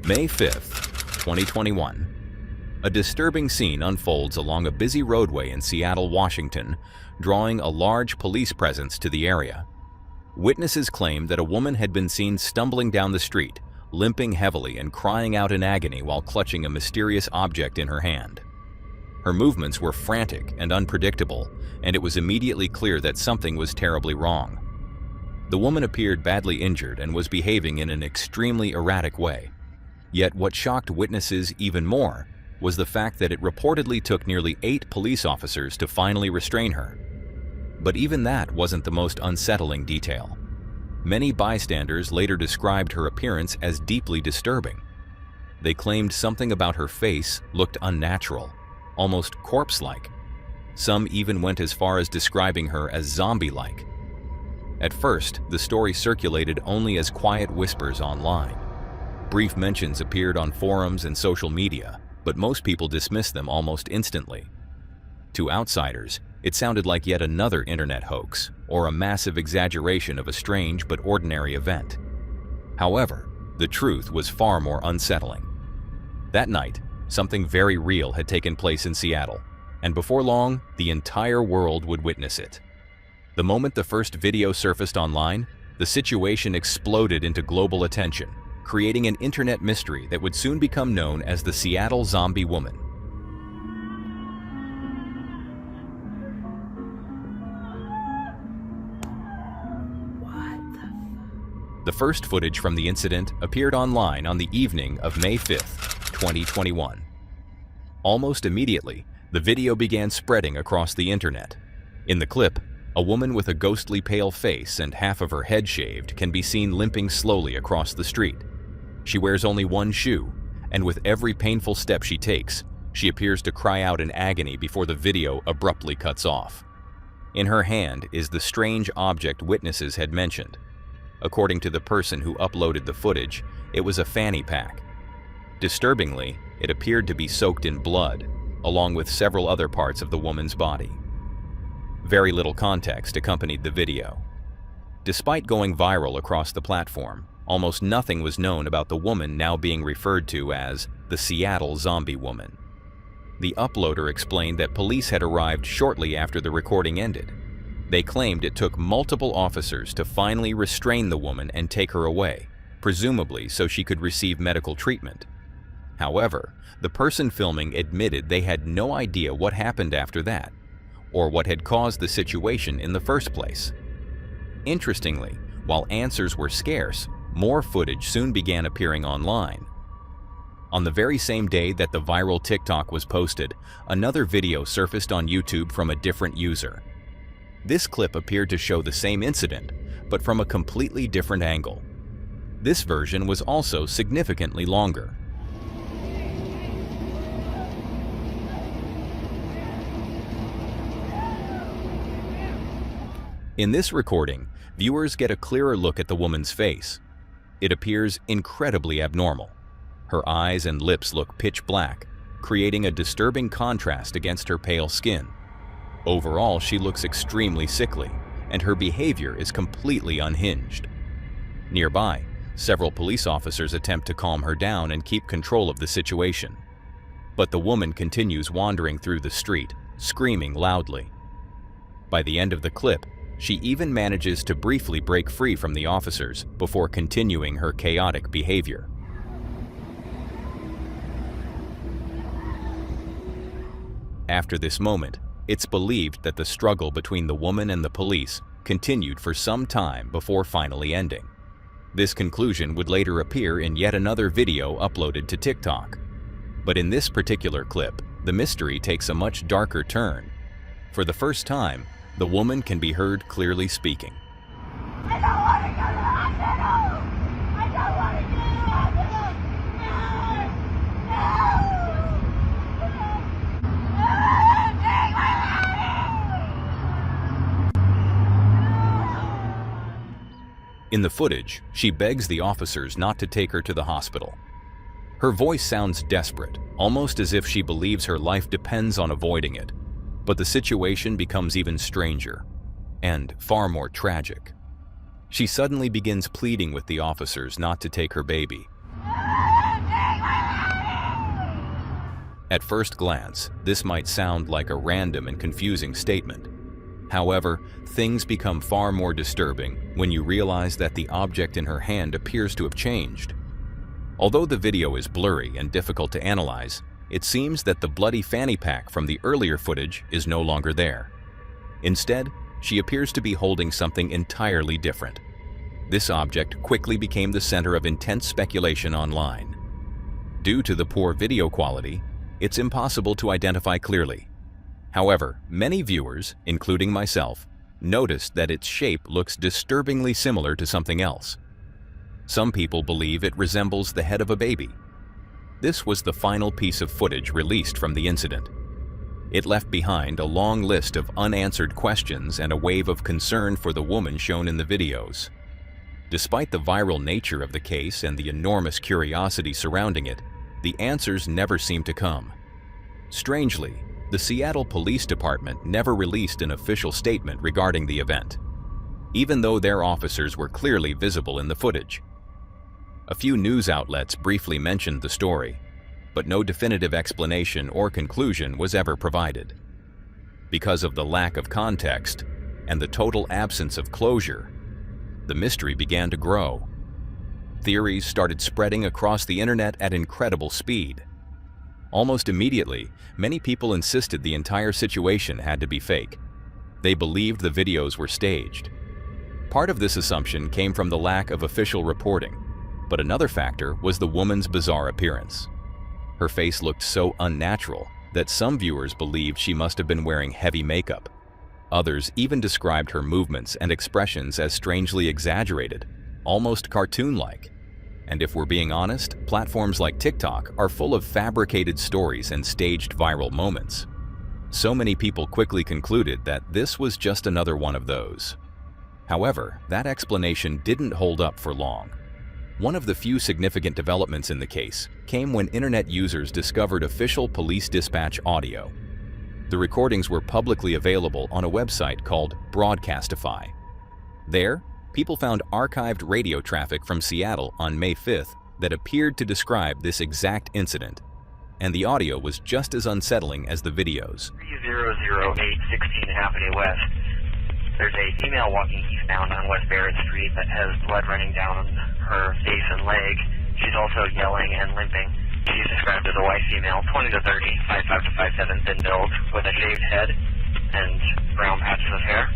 May 5th, 2021. A disturbing scene unfolds along a busy roadway in Seattle, Washington, drawing a large police presence to the area. Witnesses claim that a woman had been seen stumbling down the street, limping heavily and crying out in agony while clutching a mysterious object in her hand. Her movements were frantic and unpredictable, and it was immediately clear that something was terribly wrong. The woman appeared badly injured and was behaving in an extremely erratic way. Yet what shocked witnesses even more was the fact that it reportedly took nearly 8 police officers to finally restrain her. But even that wasn't the most unsettling detail. Many bystanders later described her appearance as deeply disturbing. They claimed something about her face looked unnatural, almost corpse-like. Some even went as far as describing her as zombie-like. At first, the story circulated only as quiet whispers online. Brief mentions appeared on forums and social media, but most people dismissed them almost instantly. To outsiders, it sounded like yet another internet hoax, or a massive exaggeration of a strange but ordinary event. However, the truth was far more unsettling. That night, something very real had taken place in Seattle, and before long, the entire world would witness it. The moment the first video surfaced online, the situation exploded into global attention, creating an internet mystery that would soon become known as the Seattle Zombie Woman. The first footage from the incident appeared online on the evening of May 5th, 2021. Almost immediately, the video began spreading across the internet. In the clip, a woman with a ghostly pale face and half of her head shaved can be seen limping slowly across the street. She wears only one shoe, and with every painful step she takes, she appears to cry out in agony before the video abruptly cuts off. In her hand is the strange object witnesses had mentioned. According to the person who uploaded the footage, it was a fanny pack. Disturbingly, it appeared to be soaked in blood, along with several other parts of the woman's body. Very little context accompanied the video. Despite going viral across the platform, almost nothing was known about the woman now being referred to as the Seattle Zombie Woman. The uploader explained that police had arrived shortly after the recording ended. They claimed it took multiple officers to finally restrain the woman and take her away, presumably so she could receive medical treatment. However, the person filming admitted they had no idea what happened after that, or what had caused the situation in the first place. Interestingly, while answers were scarce, more footage soon began appearing online. On the very same day that the viral TikTok was posted, another video surfaced on YouTube from a different user. This clip appeared to show the same incident, but from a completely different angle. This version was also significantly longer. In this recording, viewers get a clearer look at the woman's face. It appears incredibly abnormal. Her eyes and lips look pitch black, creating a disturbing contrast against her pale skin. Overall, she looks extremely sickly, and her behavior is completely unhinged. Nearby, several police officers attempt to calm her down and keep control of the situation. But the woman continues wandering through the street, screaming loudly. By the end of the clip, she even manages to briefly break free from the officers before continuing her chaotic behavior. After this moment, it's believed that the struggle between the woman and the police continued for some time before finally ending. This conclusion would later appear in yet another video uploaded to TikTok. But in this particular clip, the mystery takes a much darker turn. For the first time, the woman can be heard clearly speaking. I don't want to go to the hospital! I don't want to go to the hospital! In the footage, she begs the officers not to take her to the hospital. Her voice sounds desperate, almost as if she believes her life depends on avoiding it. But the situation becomes even stranger, and far more tragic. She suddenly begins pleading with the officers not to take her baby. At first glance, this might sound like a random and confusing statement. However, things become far more disturbing when you realize that the object in her hand appears to have changed. Although the video is blurry and difficult to analyze, it seems that the bloody fanny pack from the earlier footage is no longer there. Instead, she appears to be holding something entirely different. This object quickly became the center of intense speculation online. Due to the poor video quality, it's impossible to identify clearly. However, many viewers, including myself, noticed that its shape looks disturbingly similar to something else. Some people believe it resembles the head of a baby. This was the final piece of footage released from the incident. It left behind a long list of unanswered questions and a wave of concern for the woman shown in the videos. Despite the viral nature of the case and the enormous curiosity surrounding it, the answers never seem to come. Strangely, the Seattle Police Department never released an official statement regarding the event, even though their officers were clearly visible in the footage. A few news outlets briefly mentioned the story, but no definitive explanation or conclusion was ever provided. Because of the lack of context and the total absence of closure, the mystery began to grow. Theories started spreading across the internet at incredible speed. Almost immediately, many people insisted the entire situation had to be fake. They believed the videos were staged. Part of this assumption came from the lack of official reporting, but another factor was the woman's bizarre appearance. Her face looked so unnatural that some viewers believed she must have been wearing heavy makeup. Others even described her movements and expressions as strangely exaggerated, almost cartoon-like. And if we're being honest, platforms like TikTok are full of fabricated stories and staged viral moments. So many people quickly concluded that this was just another one of those. However, that explanation didn't hold up for long. One of the few significant developments in the case came when internet users discovered official police dispatch audio. The recordings were publicly available on a website called Broadcastify. There, people found archived radio traffic from Seattle on May 5th that appeared to describe this exact incident, and the audio was just as unsettling as the videos. 3008 16th Avenue West. There's a female walking eastbound on West Barrett Street that has blood running down her face and leg. She's also yelling and limping. She's described as a white female, 20 to 30, 5'5 to 5'7", thin build, with a shaved head and brown patches of hair,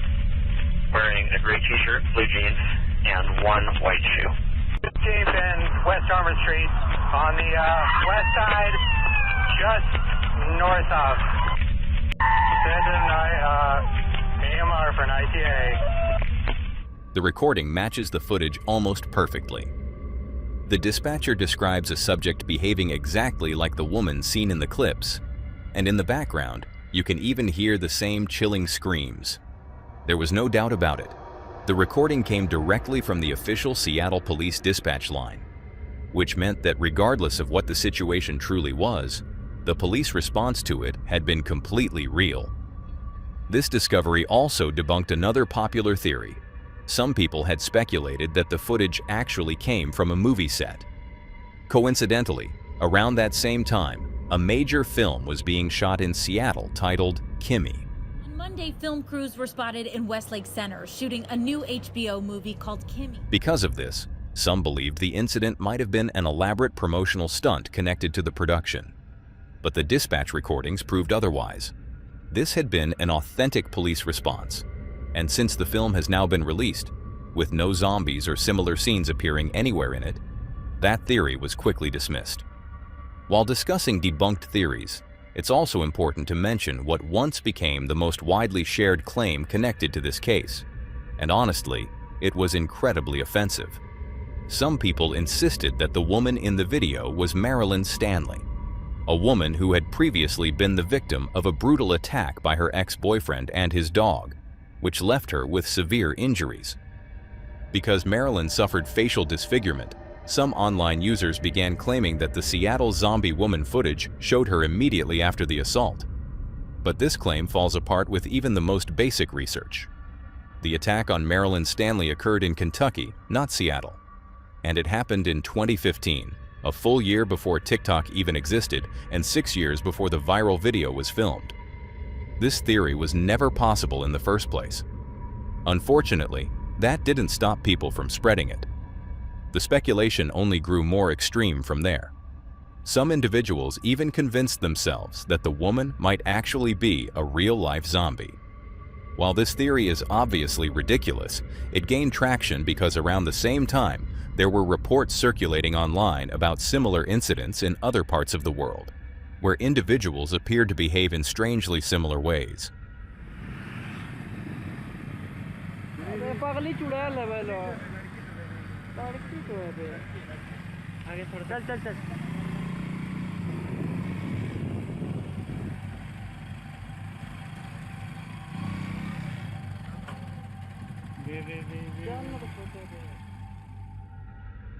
wearing a gray t-shirt, blue jeans, and one white shoe. 15th and West Armour Street on the west side, just north of. Send AMR for an ITA. The recording matches the footage almost perfectly. The dispatcher describes a subject behaving exactly like the woman seen in the clips, and in the background, you can even hear the same chilling screams. There was no doubt about it. The recording came directly from the official Seattle Police dispatch line, which meant that regardless of what the situation truly was, the police response to it had been completely real. This discovery also debunked another popular theory. Some people had speculated that the footage actually came from a movie set. Coincidentally, around that same time, a major film was being shot in Seattle titled Kimmy. On Monday, film crews were spotted in Westlake Center shooting a new HBO movie called Kimmy. Because of this, some believed the incident might have been an elaborate promotional stunt connected to the production. But the dispatch recordings proved otherwise. This had been an authentic police response, and since the film has now been released, with no zombies or similar scenes appearing anywhere in it, that theory was quickly dismissed. While discussing debunked theories, it's also important to mention what once became the most widely shared claim connected to this case, and honestly, it was incredibly offensive. Some people insisted that the woman in the video was Marilyn Stanley, a woman who had previously been the victim of a brutal attack by her ex-boyfriend and his dog, which left her with severe injuries. Because Marilyn suffered facial disfigurement, some online users began claiming that the Seattle zombie woman footage showed her immediately after the assault. But this claim falls apart with even the most basic research. The attack on Marilyn Stanley occurred in Kentucky, not Seattle, and it happened in 2015, a full year before TikTok even existed and 6 years before the viral video was filmed. This theory was never possible in the first place. Unfortunately, that didn't stop people from spreading it. The speculation only grew more extreme from there. Some individuals even convinced themselves that the woman might actually be a real-life zombie. While this theory is obviously ridiculous, it gained traction because around the same time, there were reports circulating online about similar incidents in other parts of the world, where individuals appeared to behave in strangely similar ways.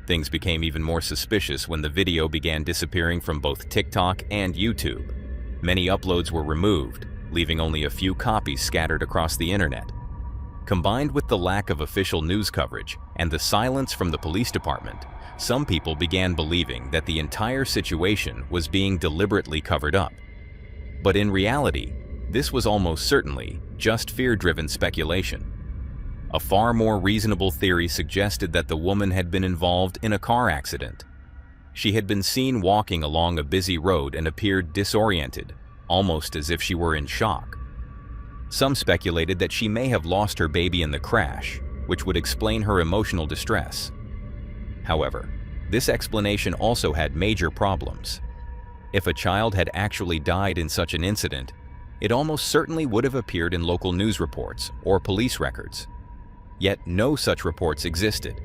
Things became even more suspicious when the video began disappearing from both TikTok and YouTube. Many uploads were removed, leaving only a few copies scattered across the internet. Combined with the lack of official news coverage and the silence from the police department, some people began believing that the entire situation was being deliberately covered up. But in reality, this was almost certainly just fear-driven speculation. A far more reasonable theory suggested that the woman had been involved in a car accident. She had been seen walking along a busy road and appeared disoriented, almost as if she were in shock. Some speculated that she may have lost her baby in the crash, which would explain her emotional distress. However, this explanation also had major problems. If a child had actually died in such an incident, it almost certainly would have appeared in local news reports or police records. Yet no such reports existed.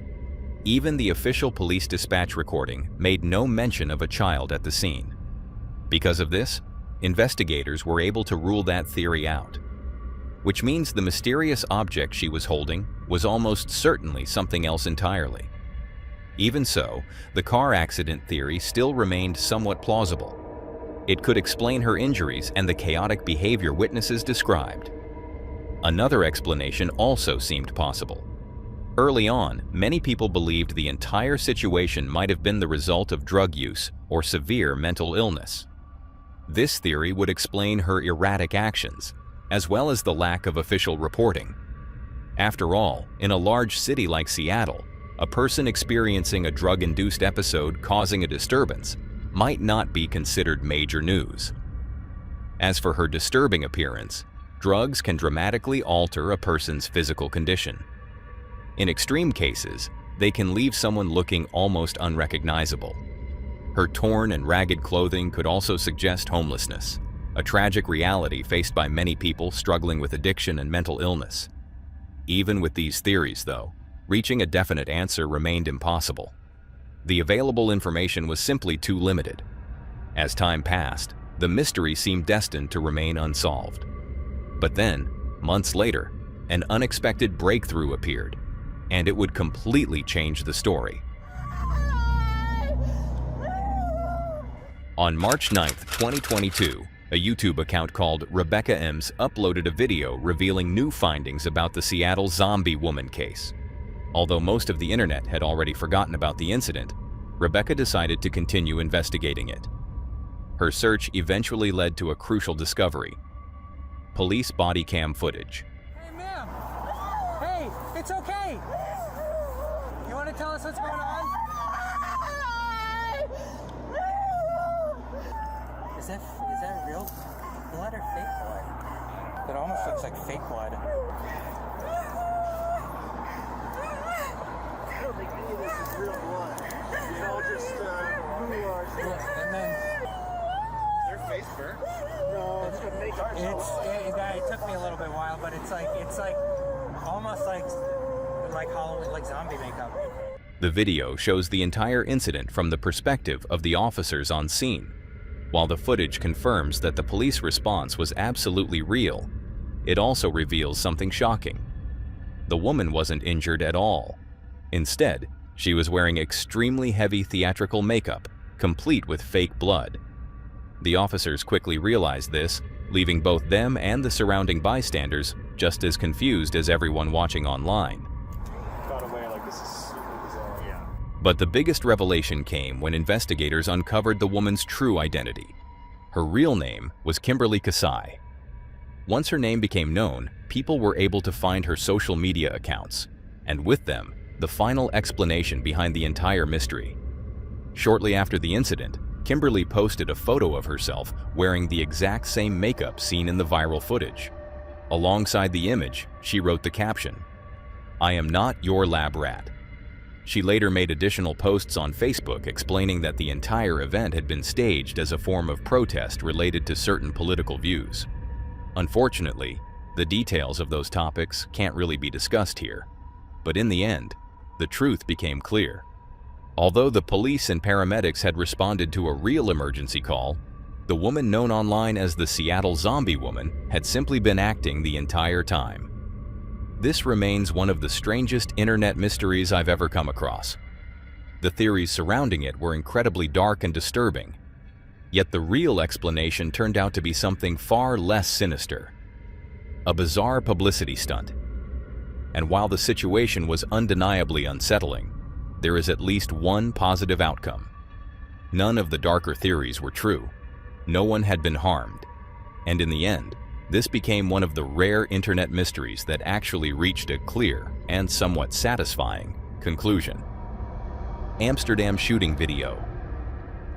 Even the official police dispatch recording made no mention of a child at the scene. Because of this, investigators were able to rule that theory out, which means the mysterious object she was holding was almost certainly something else entirely. Even so, the car accident theory still remained somewhat plausible. It could explain her injuries and the chaotic behavior witnesses described. Another explanation also seemed possible. Early on, many people believed the entire situation might have been the result of drug use or severe mental illness. This theory would explain her erratic actions, as well as the lack of official reporting. After all, in a large city like Seattle, a person experiencing a drug-induced episode causing a disturbance might not be considered major news. As for her disturbing appearance, drugs can dramatically alter a person's physical condition. In extreme cases, they can leave someone looking almost unrecognizable. Her torn and ragged clothing could also suggest homelessness, a tragic reality faced by many people struggling with addiction and mental illness. Even with these theories, though, reaching a definite answer remained impossible. The available information was simply too limited. As time passed, the mystery seemed destined to remain unsolved. But then, months later, an unexpected breakthrough appeared, and it would completely change the story. On March 9, 2022, a YouTube account called Rebecca M's uploaded a video revealing new findings about the Seattle zombie woman case. Although most of the internet had already forgotten about the incident, Rebecca decided to continue investigating it. Her search eventually led to a crucial discovery: police body cam footage. Hey, ma'am! Hey, it's okay! You want to tell us what's going on? Is that real blood or fake blood? It almost looks like fake blood. I don't think any of this is real blood. It's all just who we are. And then Their face burnt? No, it's gonna make it took me a little bit while, but it's like almost like Halloween, like zombie makeup. The video shows the entire incident from the perspective of the officers on scene. While the footage confirms that the police response was absolutely real, it also reveals something shocking. The woman wasn't injured at all. Instead, she was wearing extremely heavy theatrical makeup, complete with fake blood. The officers quickly realized this, leaving both them and the surrounding bystanders just as confused as everyone watching online. got away like this is super bizarre. Yeah. But the biggest revelation came when investigators uncovered the woman's true identity. Her real name was Kimberly Kasai. Once her name became known, people were able to find her social media accounts, and with them, the final explanation behind the entire mystery. Shortly after the incident, Kimberly posted a photo of herself wearing the exact same makeup seen in the viral footage. Alongside the image, she wrote the caption, "I am not your lab rat." She later made additional posts on Facebook explaining that the entire event had been staged as a form of protest related to certain political views. Unfortunately, the details of those topics can't really be discussed here. But in the end, the truth became clear. Although the police and paramedics had responded to a real emergency call, the woman known online as the Seattle Zombie Woman had simply been acting the entire time. This remains one of the strangest internet mysteries I've ever come across. The theories surrounding it were incredibly dark and disturbing, yet the real explanation turned out to be something far less sinister. A bizarre publicity stunt. And while the situation was undeniably unsettling, there is at least one positive outcome. None of the darker theories were true. No one had been harmed. And in the end, this became one of the rare internet mysteries that actually reached a clear and somewhat satisfying conclusion. Amsterdam shooting video.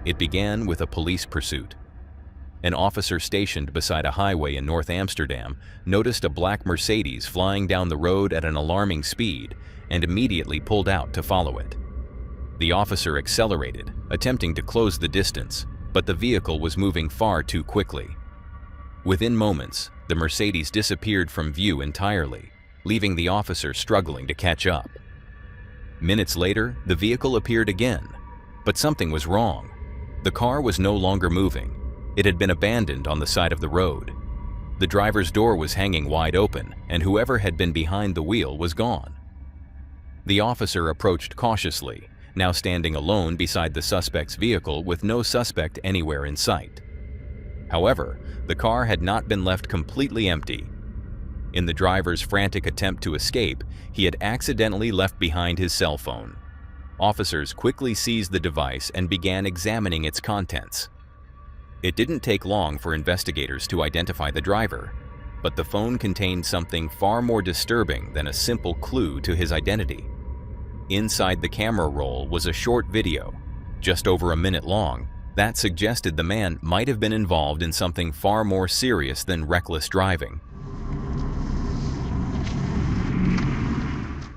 It began with a police pursuit. An officer stationed beside a highway in North Amsterdam noticed a black Mercedes flying down the road at an alarming speed and immediately pulled out to follow it. The officer accelerated, attempting to close the distance, but the vehicle was moving far too quickly. Within moments, the Mercedes disappeared from view entirely, leaving the officer struggling to catch up. Minutes later, the vehicle appeared again, but something was wrong. The car was no longer moving. It had been abandoned on the side of the road. The driver's door was hanging wide open, and whoever had been behind the wheel was gone. The officer approached cautiously, now standing alone beside the suspect's vehicle with no suspect anywhere in sight. However, the car had not been left completely empty. In the driver's frantic attempt to escape, he had accidentally left behind his cell phone. Officers quickly seized the device and began examining its contents. It didn't take long for investigators to identify the driver, but the phone contained something far more disturbing than a simple clue to his identity. Inside the camera roll was a short video, just over a minute long, that suggested the man might have been involved in something far more serious than reckless driving,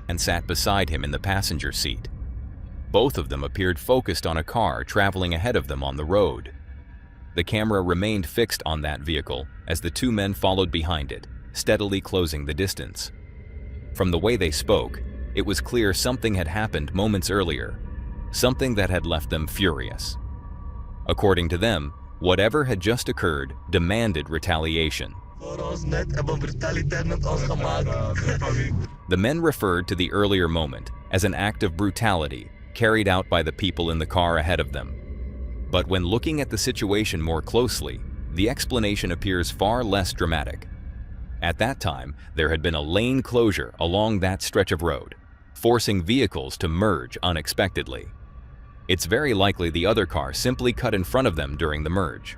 and sat beside him in the passenger seat. Both of them appeared focused on a car traveling ahead of them on the road. The camera remained fixed on that vehicle as the two men followed behind it, steadily closing the distance. From the way they spoke, it was clear something had happened moments earlier, something that had left them furious. According to them, whatever had just occurred demanded retaliation. The men referred to the earlier moment as an act of brutality carried out by the people in the car ahead of them. But when looking at the situation more closely, the explanation appears far less dramatic. At that time, there had been a lane closure along that stretch of road, forcing vehicles to merge unexpectedly. It's very likely the other car simply cut in front of them during the merge.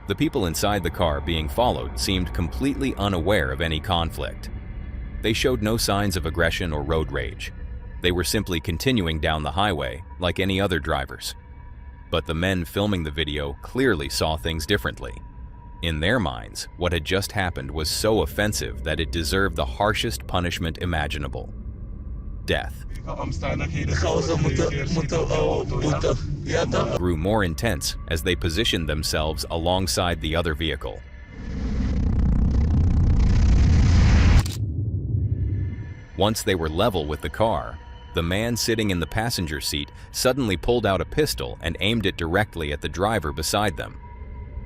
The people inside the car being followed seemed completely unaware of any conflict. They showed no signs of aggression or road rage. They were simply continuing down the highway like any other drivers. But the men filming the video clearly saw things differently. In their minds, what had just happened was so offensive that it deserved the harshest punishment imaginable: death. Grew more intense as they positioned themselves alongside the other vehicle. Once they were level with the car, the man sitting in the passenger seat suddenly pulled out a pistol and aimed it directly at the driver beside them.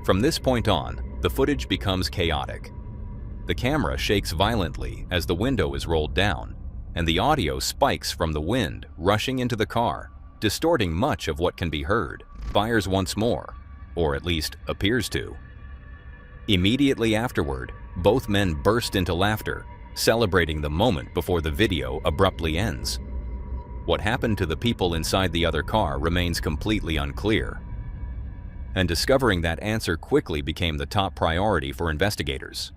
From this point on, the footage becomes chaotic. The camera shakes violently as the window is rolled down, and the audio spikes from the wind rushing into the car, distorting much of what can be heard. Fires once more, or at least appears to. Immediately afterward, both men burst into laughter, celebrating the moment before the video abruptly ends. What happened to the people inside the other car remains completely unclear. And discovering that answer quickly became the top priority for investigators.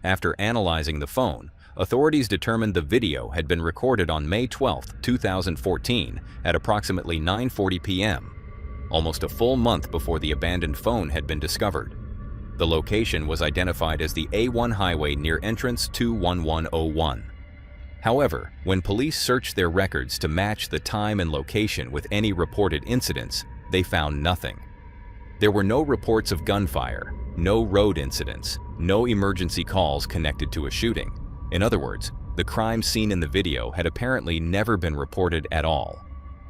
After analyzing the phone, authorities determined the video had been recorded on May 12, 2014 at approximately 9:40 p.m., almost a full month before the abandoned phone had been discovered. The location was identified as the A1 highway near entrance 21101. However, when police searched their records to match the time and location with any reported incidents, they found nothing. There were no reports of gunfire, no road incidents, no emergency calls connected to a shooting. In other words, the crime seen in the video had apparently never been reported at all.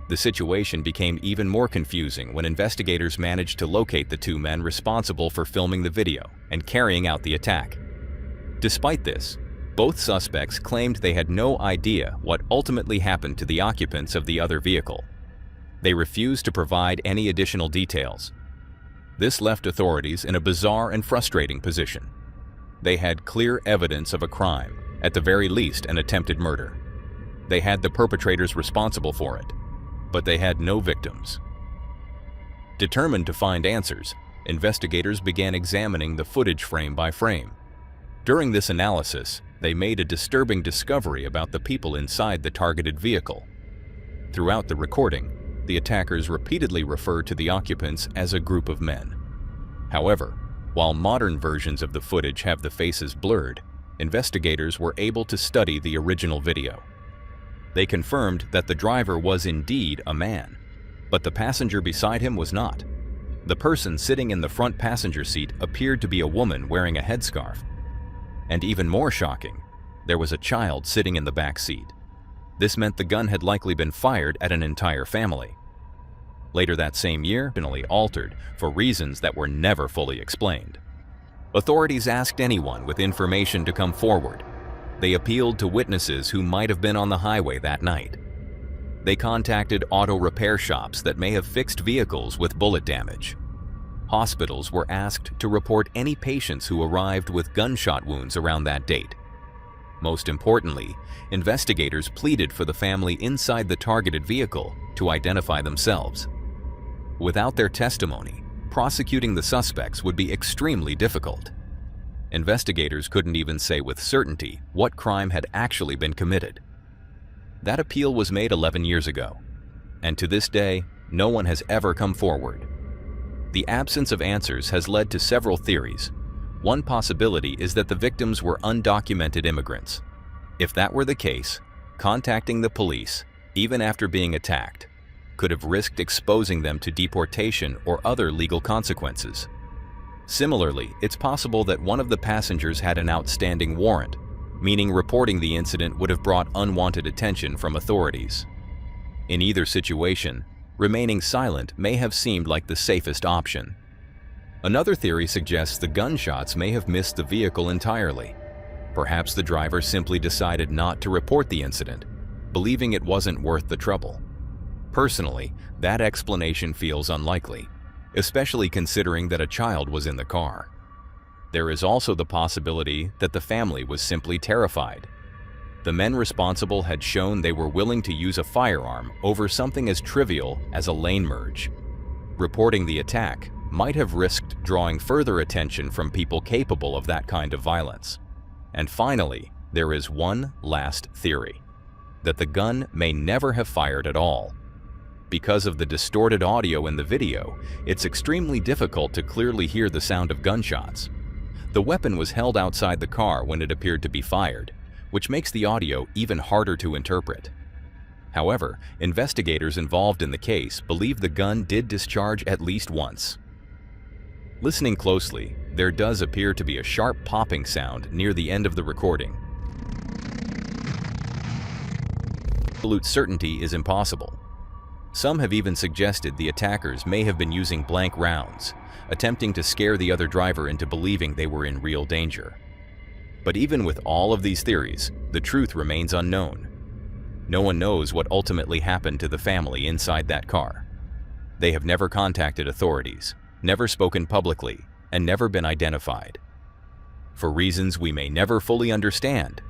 The situation became even more confusing when investigators managed to locate the two men responsible for filming the video and carrying out the attack. Despite this, both suspects claimed they had no idea what ultimately happened to the occupants of the other vehicle. They refused to provide any additional details. This left authorities in a bizarre and frustrating position. They had clear evidence of a crime, at the very least an attempted murder. They had the perpetrators responsible for it, but they had no victims. Determined to find answers, investigators began examining the footage frame by frame. During this analysis, they made a disturbing discovery about the people inside the targeted vehicle. Throughout the recording, the attackers repeatedly referred to the occupants as a group of men. However, while modern versions of the footage have the faces blurred, investigators were able to study the original video. They confirmed that the driver was indeed a man, but the passenger beside him was not. The person sitting in the front passenger seat appeared to be a woman wearing a headscarf. And even more shocking, there was a child sitting in the back seat. This meant the gun had likely been fired at an entire family. Later that same year, originally altered for reasons that were never fully explained. Authorities asked anyone with information to come forward. They appealed to witnesses who might have been on the highway that night. They contacted auto repair shops that may have fixed vehicles with bullet damage. Hospitals were asked to report any patients who arrived with gunshot wounds around that date. Most importantly, investigators pleaded for the family inside the targeted vehicle to identify themselves. Without their testimony, prosecuting the suspects would be extremely difficult. Investigators couldn't even say with certainty what crime had actually been committed. That appeal was made 11 years ago, and to this day, no one has ever come forward. The absence of answers has led to several theories. One possibility is that the victims were undocumented immigrants. If that were the case, contacting the police, even after being attacked, could have risked exposing them to deportation or other legal consequences. Similarly, it's possible that one of the passengers had an outstanding warrant, meaning reporting the incident would have brought unwanted attention from authorities. In either situation, remaining silent may have seemed like the safest option. Another theory suggests the gunshots may have missed the vehicle entirely. Perhaps the driver simply decided not to report the incident, believing it wasn't worth the trouble. Personally, that explanation feels unlikely, especially considering that a child was in the car. There is also the possibility that the family was simply terrified. The men responsible had shown they were willing to use a firearm over something as trivial as a lane merge. Reporting the attack might have risked drawing further attention from people capable of that kind of violence. And finally, there is one last theory, that the gun may never have fired at all. Because of the distorted audio in the video, it's extremely difficult to clearly hear the sound of gunshots. The weapon was held outside the car when it appeared to be fired, which makes the audio even harder to interpret. However, investigators involved in the case believe the gun did discharge at least once. Listening closely, there does appear to be a sharp popping sound near the end of the recording. Absolute certainty is impossible. Some have even suggested the attackers may have been using blank rounds, attempting to scare the other driver into believing they were in real danger. But even with all of these theories, the truth remains unknown. No one knows what ultimately happened to the family inside that car. They have never contacted authorities, never spoken publicly, and never been identified. For reasons we may never fully understand,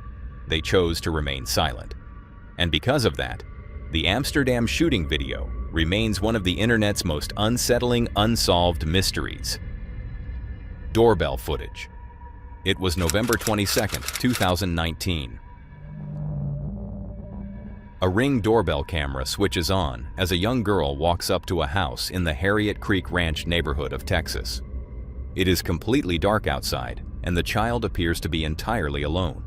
they chose to remain silent. And because of that, The Amsterdam shooting video remains one of the internet's most unsettling unsolved mysteries. Doorbell footage. It was November 22, 2019. A Ring doorbell camera switches on as a young girl walks up to a house in the Harriet Creek Ranch neighborhood of Texas. It is completely dark outside, and the child appears to be entirely alone.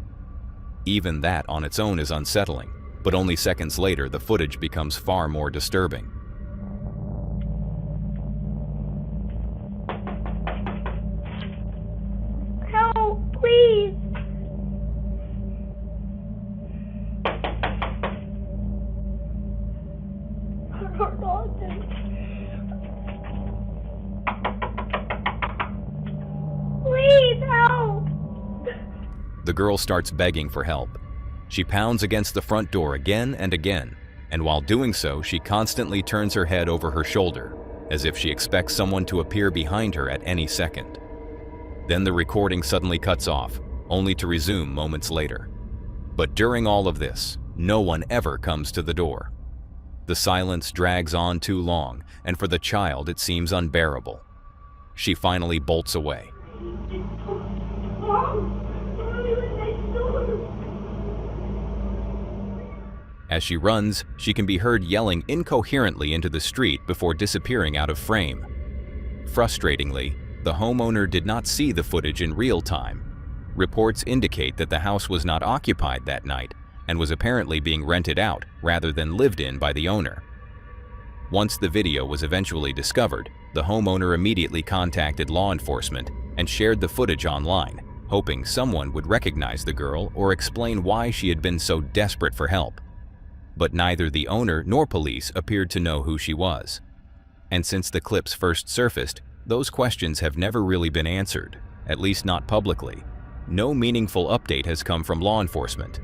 Even that on its own is unsettling, but only seconds later the footage becomes far more disturbing. Help, please. Please help. The girl starts begging for help. She pounds against the front door again and again, and while doing so, she constantly turns her head over her shoulder, as if she expects someone to appear behind her at any second. Then the recording suddenly cuts off, only to resume moments later. But during all of this, no one ever comes to the door. The silence drags on too long, and for the child it seems unbearable. She finally bolts away. As she runs, she can be heard yelling incoherently into the street before disappearing out of frame. Frustratingly, the homeowner did not see the footage in real time. Reports indicate that the house was not occupied that night and was apparently being rented out rather than lived in by the owner. Once the video was eventually discovered, the homeowner immediately contacted law enforcement and shared the footage online, hoping someone would recognize the girl or explain why she had been so desperate for help. But neither the owner nor police appeared to know who she was. And since the clips first surfaced, those questions have never really been answered, at least not publicly. No meaningful update has come from law enforcement.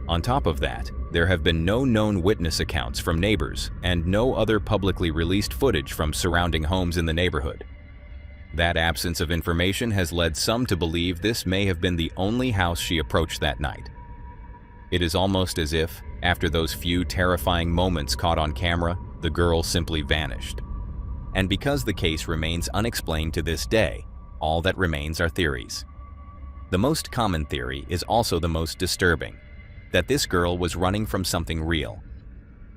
On top of that, there have been no known witness accounts from neighbors and no other publicly released footage from surrounding homes in the neighborhood. That absence of information has led some to believe this may have been the only house she approached that night. It is almost as if, after those few terrifying moments caught on camera, the girl simply vanished. And because the case remains unexplained to this day, all that remains are theories. The most common theory is also the most disturbing, that this girl was running from something real.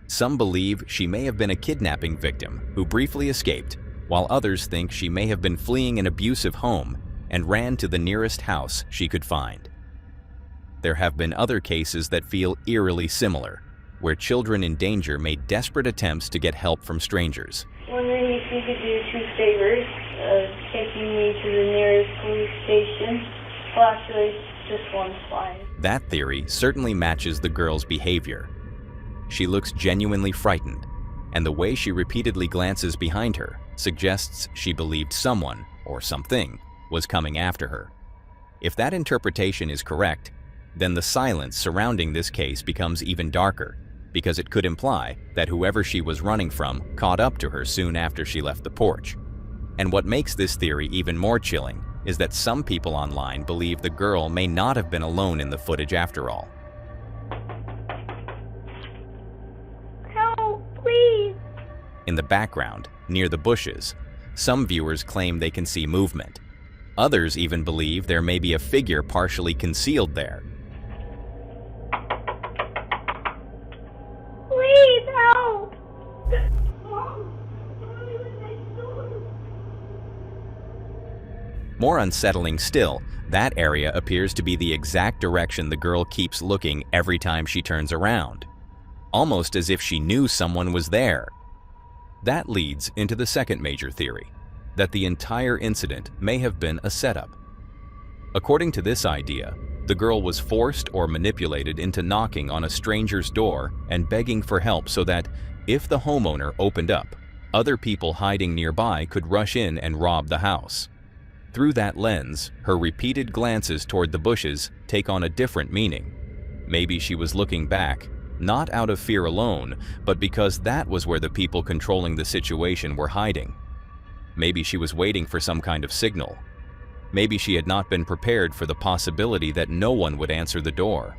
Some believe she may have been a kidnapping victim who briefly escaped, while others think she may have been fleeing an abusive home and ran to the nearest house she could find. There have been other cases that feel eerily similar, where children in danger made desperate attempts to get help from strangers. Wondering if you could do 2 favors, taking me to the nearest police station. Well, actually, just one's fine. That theory certainly matches the girl's behavior. She looks genuinely frightened, and the way she repeatedly glances behind her suggests she believed someone, or something, was coming after her. If that interpretation is correct, then the silence surrounding this case becomes even darker, because it could imply that whoever she was running from caught up to her soon after she left the porch. And what makes this theory even more chilling is that some people online believe the girl may not have been alone in the footage after all. Help, please. In the background, near the bushes, some viewers claim they can see movement. Others even believe there may be a figure partially concealed there. Please help. More unsettling still, that area appears to be the exact direction the girl keeps looking every time she turns around, almost as if she knew someone was there. That leads into the second major theory, that the entire incident may have been a setup. According to this idea, the girl was forced or manipulated into knocking on a stranger's door and begging for help so that, if the homeowner opened up, other people hiding nearby could rush in and rob the house. Through that lens, her repeated glances toward the bushes take on a different meaning. Maybe she was looking back, not out of fear alone, but because that was where the people controlling the situation were hiding. Maybe she was waiting for some kind of signal. Maybe she had not been prepared for the possibility that no one would answer the door.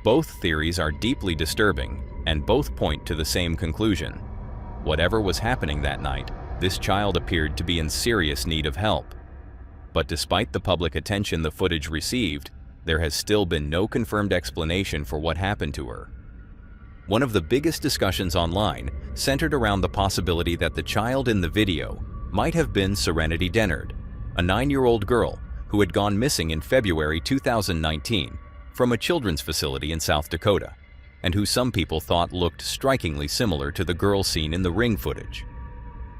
Both theories are deeply disturbing, and both point to the same conclusion. Whatever was happening that night, this child appeared to be in serious need of help. But despite the public attention the footage received, there has still been no confirmed explanation for what happened to her. One of the biggest discussions online centered around the possibility that the child in the video might have been Serenity Dennard, a 9-year-old girl who had gone missing in February 2019 from a children's facility in South Dakota, and who some people thought looked strikingly similar to the girl seen in the Ring footage.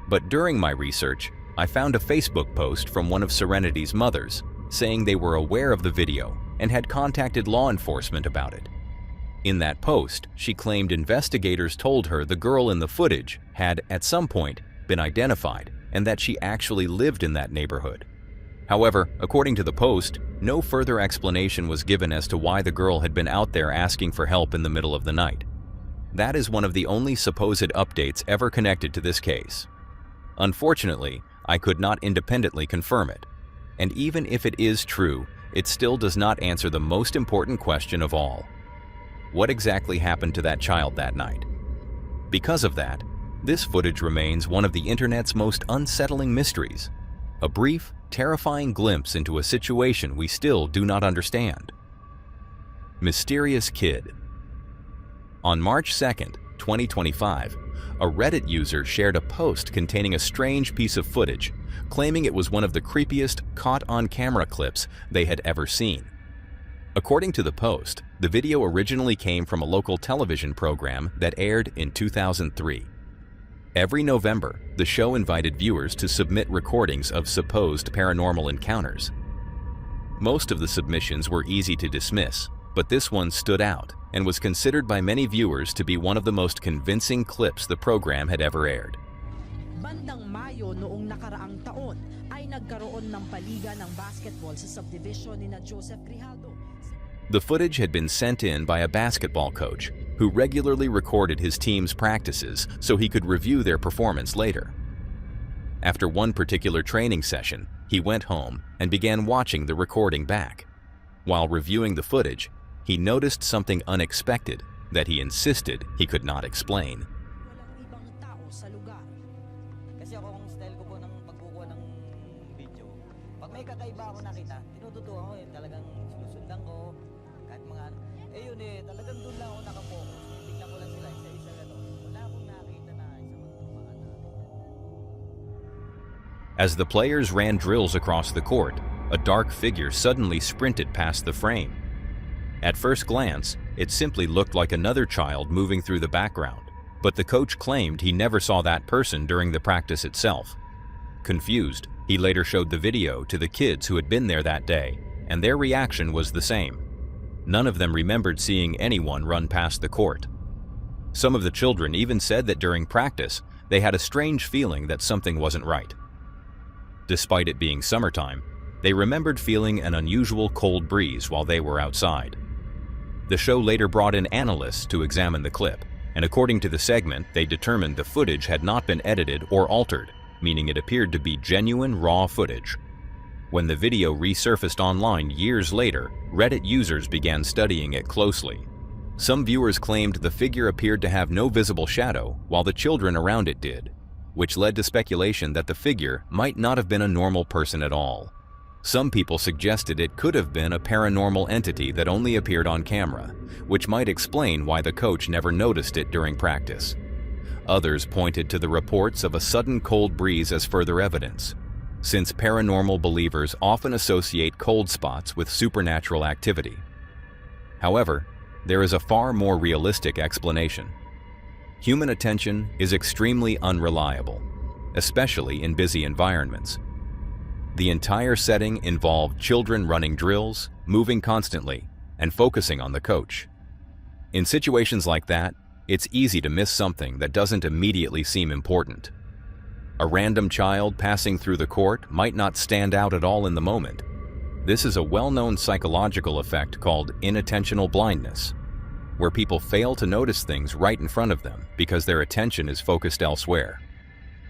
But during my research, I found a Facebook post from one of Serenity's mothers saying they were aware of the video and had contacted law enforcement about it. In that post, she claimed investigators told her the girl in the footage had, at some point, been identified and that she actually lived in that neighborhood. However, according to the post, no further explanation was given as to why the girl had been out there asking for help in the middle of the night. That is one of the only supposed updates ever connected to this case. Unfortunately, I could not independently confirm it. And even if it is true, it still does not answer the most important question of all. What exactly happened to that child that night? Because of that, this footage remains one of the internet's most unsettling mysteries. A brief, terrifying glimpse into a situation we still do not understand. Mysterious Kid. On March 2nd, 2025, a Reddit user shared a post containing a strange piece of footage, claiming it was one of the creepiest caught-on-camera clips they had ever seen. According to the post, the video originally came from a local television program that aired in 2003. Every November, the show invited viewers to submit recordings of supposed paranormal encounters. Most of the submissions were easy to dismiss, but this one stood out and was considered by many viewers to be one of the most convincing clips the program had ever aired. Bandang Mayo noong nakaraang taon ay nagkaroon ng paliga ng basketball sa subdivision ni Joseph Grijaldo. The footage had been sent in by a basketball coach who regularly recorded his team's practices so he could review their performance later. After one particular training session, he went home and began watching the recording back. While reviewing the footage, he noticed something unexpected that he insisted he could not explain. Walang ibang tao sa lugar. Kasi ako ang style ko po ng pagkukuha ng video. Pag may kakaiba ako nakita, tinututuan ko talagang sinusundan ko. Kahit mga yun talagang doon lang ako nakapokus. Tingnan ko lang sila isa-isa na to. Wala akong nakita na isa magtumaan na. As the players ran drills across the court, a dark figure suddenly sprinted past the frame. At first glance, it simply looked like another child moving through the background, but the coach claimed he never saw that person during the practice itself. Confused, he later showed the video to the kids who had been there that day, and their reaction was the same. None of them remembered seeing anyone run past the court. Some of the children even said that during practice, they had a strange feeling that something wasn't right. Despite it being summertime, they remembered feeling an unusual cold breeze while they were outside. The show later brought in analysts to examine the clip, and according to the segment, they determined the footage had not been edited or altered, meaning it appeared to be genuine raw footage. When the video resurfaced online years later, Reddit users began studying it closely. Some viewers claimed the figure appeared to have no visible shadow, while the children around it did, which led to speculation that the figure might not have been a normal person at all. Some people suggested it could have been a paranormal entity that only appeared on camera, which might explain why the coach never noticed it during practice. Others pointed to the reports of a sudden cold breeze as further evidence, since paranormal believers often associate cold spots with supernatural activity. However, there is a far more realistic explanation. Human attention is extremely unreliable, especially in busy environments. The entire setting involved children running drills, moving constantly, and focusing on the coach. In situations like that, it's easy to miss something that doesn't immediately seem important. A random child passing through the court might not stand out at all in the moment. This is a well-known psychological effect called inattentional blindness, where people fail to notice things right in front of them because their attention is focused elsewhere.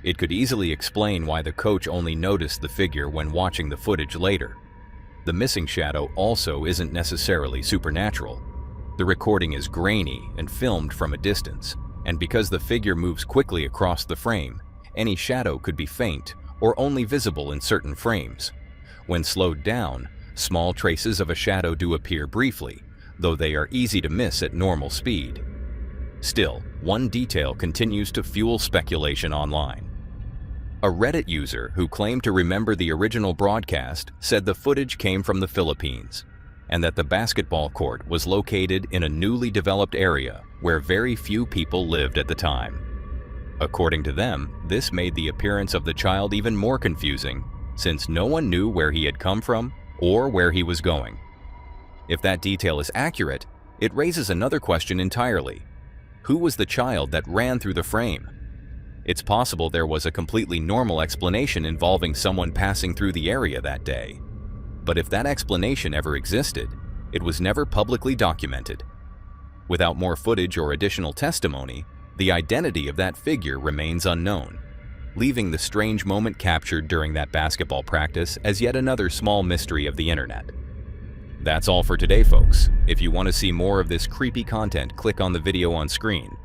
It could easily explain why the coach only noticed the figure when watching the footage later. The missing shadow also isn't necessarily supernatural. The recording is grainy and filmed from a distance, and because the figure moves quickly across the frame, any shadow could be faint or only visible in certain frames. When slowed down, small traces of a shadow do appear briefly, though they are easy to miss at normal speed. Still, one detail continues to fuel speculation online. A Reddit user who claimed to remember the original broadcast said the footage came from the Philippines, and that the basketball court was located in a newly developed area where very few people lived at the time. According to them, this made the appearance of the child even more confusing, since no one knew where he had come from or where he was going. If that detail is accurate, it raises another question entirely. Who was the child that ran through the frame? It's possible there was a completely normal explanation involving someone passing through the area that day. But if that explanation ever existed, it was never publicly documented. Without more footage or additional testimony, the identity of that figure remains unknown, leaving the strange moment captured during that basketball practice as yet another small mystery of the internet. That's all for today, folks. If you want to see more of this creepy content, click on the video on screen.